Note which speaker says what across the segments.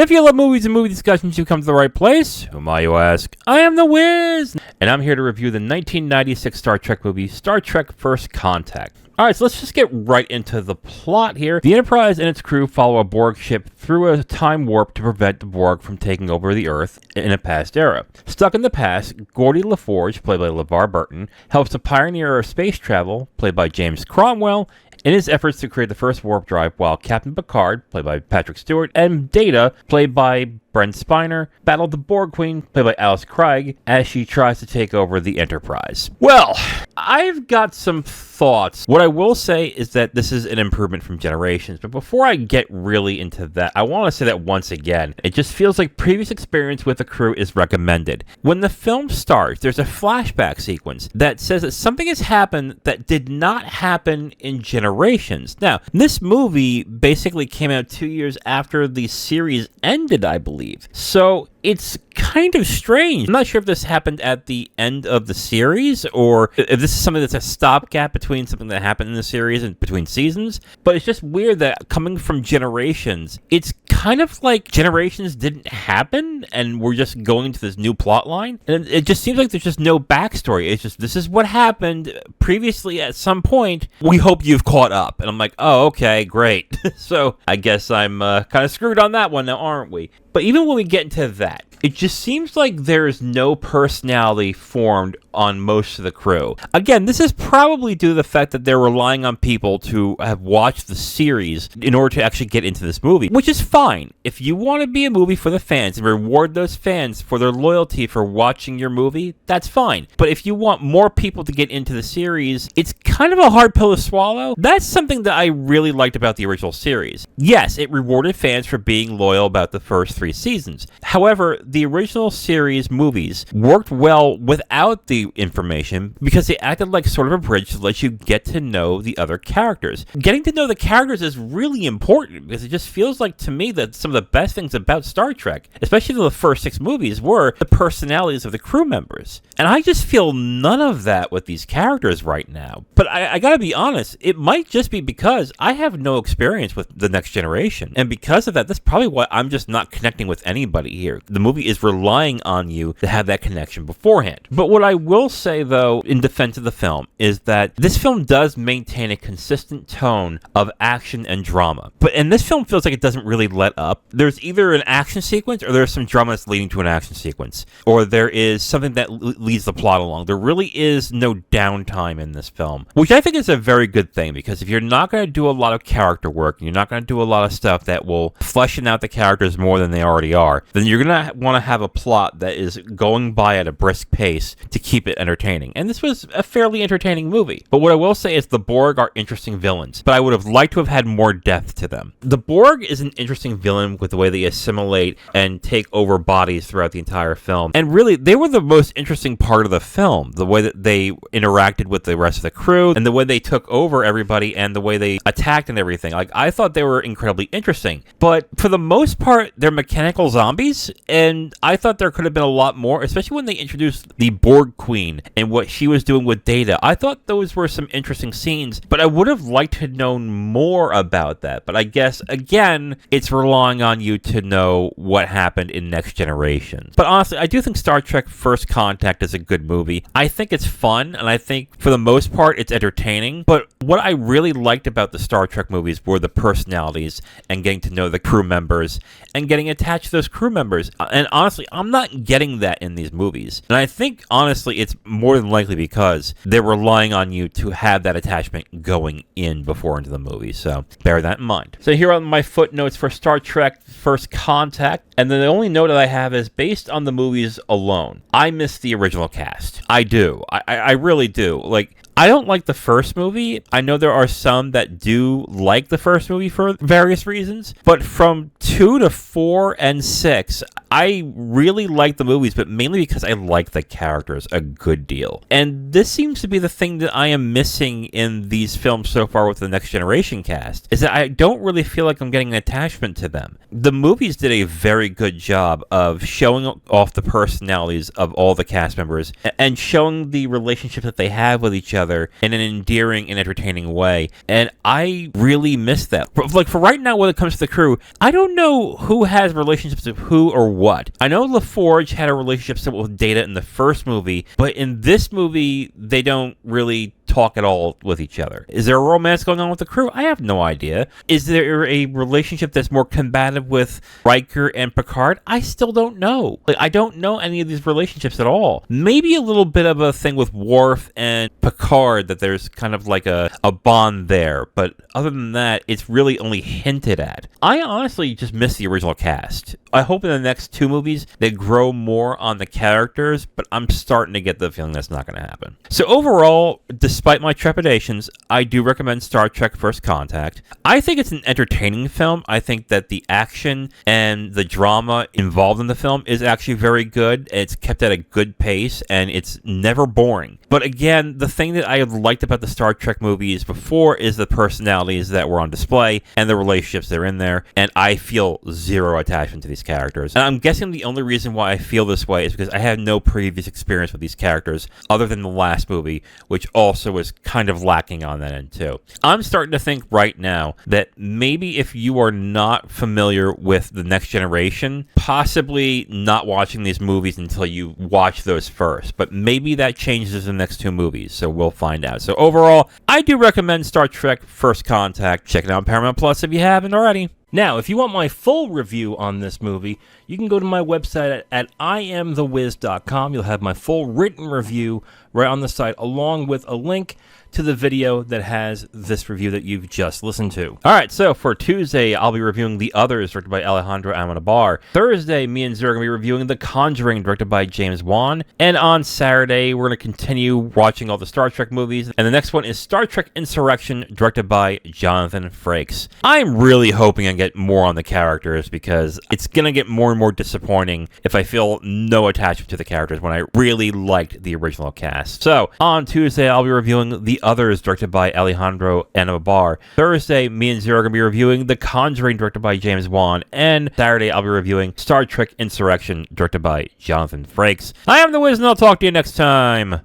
Speaker 1: If you love movies and movie discussions, you come to the right place. Who am I, you ask? I am the Wiz, and I'm here to review the 1996 Star Trek movie, Star Trek First Contact. Alright, so let's just get right into the plot here. The Enterprise and its crew follow a Borg ship through a time warp to prevent the Borg from taking over the Earth in a past era. Stuck in the past, Geordi LeForge, played by LeVar Burton, helps a pioneer of space travel, played by James Cromwell, in his efforts to create the first warp drive, while Captain Picard, played by Patrick Stewart, and Data, played by Brent Spiner, battled the Borg Queen, played by Alice Craig, as she tries to take over the Enterprise. Well, I've got some thoughts. What I will say is that this is an improvement from Generations, but before I get really into that, I want to say that once again, it just feels like previous experience with the crew is recommended. When the film starts, there's a flashback sequence that says that something has happened that did not happen in Generations. Now, this movie basically came out 2 years after the series ended, I believe. So it's kind of strange. I'm not sure if this happened at the end of the series or if this is something that's a stopgap between something that happened in the series and between seasons, but it's just weird that coming from Generations, it's kind of like Generations didn't happen and we're just going to this new plot line, and it just seems like there's just no backstory. It's just, this is what happened previously at some point. We hope you've caught up. And I'm like, oh, okay, great. So I guess I'm kind of screwed on that one now, aren't we? But even when we get into that, it just seems like there's no personality formed on most of the crew. Again, this is probably due to the fact that they're relying on people to have watched the series in order to actually get into this movie, which is fine. If you want to be a movie for the fans and reward those fans for their loyalty for watching your movie, that's fine. But if you want more people to get into the series, it's kind of a hard pill to swallow. That's something that I really liked about the original series. Yes, it rewarded fans for being loyal about the first 3 seasons. However, the original series movies worked well without the information because they acted like sort of a bridge to let you get to know the other characters. Getting to know the characters is really important because it just feels like to me that some of the best things about Star Trek, especially the first 6 movies, were the personalities of the crew members. And I just feel none of that with these characters right now. But I gotta be honest, it might just be because I have no experience with The Next Generation. And because of that, that's probably why I'm just not connecting with anybody here. The movie is relying on you to have that connection beforehand. But what I will say, though, in defense of the film, is that this film does maintain a consistent tone of action and drama. And this film feels like it doesn't really let up. There's either an action sequence or there's some drama that's leading to an action sequence. Or there is something that leads the plot along. There really is no downtime in this film, which I think is a very good thing, because if you're not going to do a lot of character work, and you're not going to do a lot of stuff that will fleshen out the characters more than they already are, then you're going to want to have a plot that is going by at a brisk pace to keep it entertaining. And this was a fairly entertaining movie. But what I will say is the Borg are interesting villains, but I would have liked to have had more depth to them. The Borg is an interesting villain with the way they assimilate and take over bodies throughout the entire film. And really, they were the most interesting part of the film. The way that they interacted with the rest of the crew, and the way they took over everybody, and the way they attacked and everything. Like, I thought they were incredibly interesting. But for the most part, they're mechanical zombies, and I thought there could have been a lot more, especially when they introduced the Borg Queen and what she was doing with Data. I thought those were some interesting scenes, but I would have liked to know more about that. But I guess, again, it's relying on you to know what happened in Next Generation. But honestly, I do think Star Trek First Contact is a good movie. I think it's fun, and I think for the most part, it's entertaining. But what I really liked about the Star Trek movies were the personalities and getting to know the crew members and getting attached to those crew members. And honestly, I'm not getting that in these movies. And I think, honestly, it's more than likely because they're relying on you to have that attachment going in before into the movie. So bear that in mind. So here are my footnotes for Star Trek First Contact. And then the only note that I have is based on the movies alone. I miss the original cast. I do. I really do. Like, I don't like the first movie. I know there are some that do like the first movie for various reasons, but from 2 to 4 and 6, I really like the movies, but mainly because I like the characters a good deal. And this seems to be the thing that I am missing in these films so far with the Next Generation cast, is that I don't really feel like I'm getting an attachment to them. The movies did a very good job of showing off the personalities of all the cast members and showing the relationship that they have with each other in an endearing and entertaining way. And I really miss that. Like, for right now, when it comes to the crew, I don't know who has relationships with who or what. I know LeForge had a relationship with Data in the first movie, but in this movie, they don't really talk at all with each other. Is there a romance going on with the crew? I have no idea. Is there a relationship that's more combative with Riker and Picard? I still don't know. Like, I don't know any of these relationships at all. Maybe a little bit of a thing with Worf and Picard, that there's kind of like a bond there, but other than that, it's really only hinted at. I honestly just miss the original cast. I hope in the next 2 movies they grow more on the characters, but I'm starting to get the feeling that's not going to happen. So overall, despite my trepidations, I do recommend Star Trek First Contact. I think it's an entertaining film. I think that the action and the drama involved in the film is actually very good. It's kept at a good pace, and it's never boring. But again, the thing that I liked about the Star Trek movies before is the personalities that were on display and the relationships that are in there, and I feel zero attachment to these characters. And I'm guessing the only reason why I feel this way is because I have no previous experience with these characters other than the last movie, which also was kind of lacking on that end too. I'm starting to think right now that maybe if you are not familiar with the Next Generation, possibly not watching these movies until you watch those first, but maybe that changes in the next 2 movies, so we'll find out. So overall, I do recommend Star Trek First Contact. Check it out on Paramount Plus if you haven't already.
Speaker 2: Now, if you want my full review on this movie, you can go to my website at IamTheWiz.com. You'll have my full written review right on the site, along with a link to the video that has this review that you've just listened to.
Speaker 1: All right, so for Tuesday, I'll be reviewing The Others, directed by Alejandro Amenabar. Thursday, me and Zero are going to be reviewing The Conjuring, directed by James Wan. And on Saturday, we're going to continue watching all the Star Trek movies. And the next one is Star Trek Insurrection, directed by Jonathan Frakes. I'm really hoping I get more on the characters, because it's going to get more and more disappointing if I feel no attachment to the characters when I really liked the original cast. So, on Tuesday, I'll be reviewing The Others, directed by Alejandro Amenabar. Thursday, me and Zero are going to be reviewing The Conjuring, directed by James Wan. And Saturday, I'll be reviewing Star Trek Insurrection, directed by Jonathan Frakes. I am The Wiz, and I'll talk to you next time.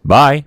Speaker 1: Bye.